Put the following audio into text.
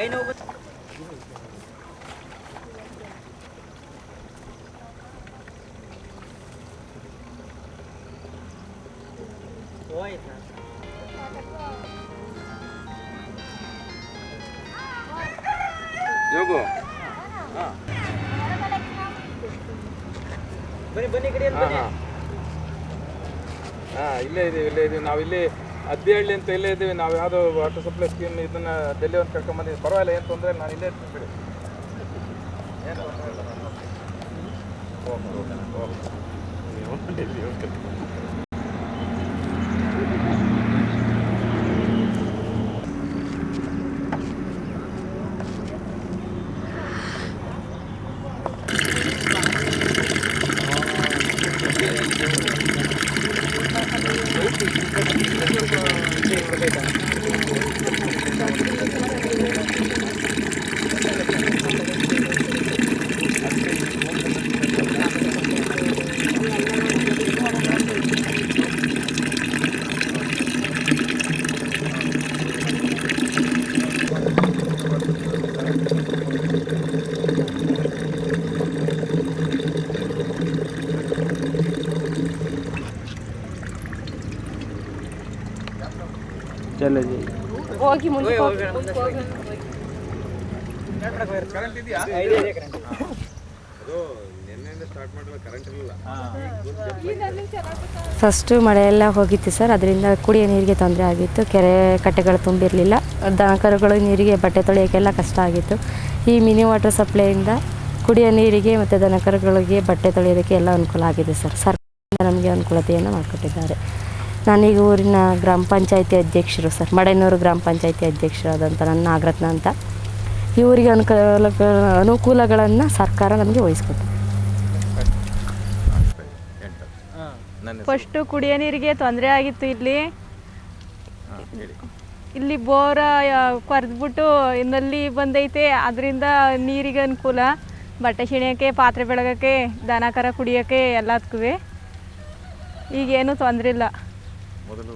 ಕೈ ನೋವು ಯೋಗು ಬನ್ನಿ ಬನ್ನಿ ಕಡೆ ಇಲ್ಲೇ ಇದೀವಿ ನಾವು ಇಲ್ಲಿ ಅದ್ದಿಹಳ್ಳಿ ಅಂತ ಇಲ್ಲೇ ಇದ್ದೀವಿ. ನಾವು ಯಾವುದೋ ವಾಟರ್ ಸಪ್ಲೈ ಸ್ಕೀಮ್ ಇದನ್ನು ಡೆಲ್ಲಿ ಒಂದು ಕರ್ಕೊಂಬಂದಿದ್ದೀವಿ. ಪರವಾಗಿಲ್ಲ, ಏನು ತೊಂದರೆ ಇಲ್ಲ, ನಾನು ಇಲ್ಲೇ ಇರ್ತೀನಿ ಬಿಡಿ, ಏನು ತೊಂದರೆ ಇಲ್ಲ. चलो जी ಹೋಗಿ ಮುಂದೆ ಕರೆಂಟ್ ಇದೆಯಾ? ಅದು ನಿನ್ನೆಯಿಂದ ಸ್ಟಾರ್ಟ್ ಮಾಡಿದ್ರೆ ಕರೆಂಟ್ ಇರಲಿಲ್ಲ. ಫಸ್ಟು ಮಳೆಯೆಲ್ಲ ಹೋಗಿತ್ತು ಸರ್. ಅದರಿಂದ ಕುಡಿಯೋ ನೀರಿಗೆ ತೊಂದರೆ ಆಗಿತ್ತು. ಕೆರೆ ಕಟ್ಟೆಗಳು ತುಂಬಿರಲಿಲ್ಲ. ದನಕರುಗಳು ನೀರಿಗೆ ಬಟ್ಟೆ ತೊಳೆಯೋಕ್ಕೆಲ್ಲ ಕಷ್ಟ ಆಗಿತ್ತು. ಈ ಮಿನಿ ವಾಟರ್ ಸಪ್ಲೈಯಿಂದ ಕುಡಿಯೋ ನೀರಿಗೆ ಮತ್ತು ದನಕರುಗಳಿಗೆ ಬಟ್ಟೆ ತೊಳೆಯೋದಕ್ಕೆ ಎಲ್ಲ ಅನುಕೂಲ ಆಗಿದೆ ಸರ್. ಸರ್ಕಾರದಿಂದ ನಮಗೆ ಅನುಕೂಲತೆಯನ್ನು ಮಾಡಿಕೊಟ್ಟಿದ್ದಾರೆ. ನಾನೀಗ ಊರಿನ ಗ್ರಾಮ ಪಂಚಾಯತಿ ಅಧ್ಯಕ್ಷರು ಸರ್, ಮಡೆನೂರು ಗ್ರಾಮ ಪಂಚಾಯತಿ ಅಧ್ಯಕ್ಷರಾದಂಥ ನನ್ನ ನಾಗರತ್ನ ಅಂತ. ಈ ಊರಿಗೆ ಅನುಕೂಲಗಳನ್ನು ಸರ್ಕಾರ ನಮಗೆ ವಹಿಸ್ಕೊಟ್ಟಿದೆ. ಫಸ್ಟು ಕುಡಿಯೋ ನೀರಿಗೆ ತೊಂದರೆ ಆಗಿತ್ತು. ಇಲ್ಲಿ ಬೋರ ಕೊರೆದ್ಬಿಟ್ಟು ನಲ್ಲಿ ಬಂದೈತೆ. ಅದರಿಂದ ನೀರಿಗೆ ಅನುಕೂಲ, ಬಟ್ಟೆ ಶಿಣಿಯೋಕ್ಕೆ, ಪಾತ್ರೆ ಬೆಳಗೋಕ್ಕೆ, ದನ ಕರ ಕುಡಿಯೋಕ್ಕೆ ಎಲ್ಲದಕ್ಕೂ ಈಗೇನು ತೊಂದರೆ ಇಲ್ಲ. ಮೊದಲು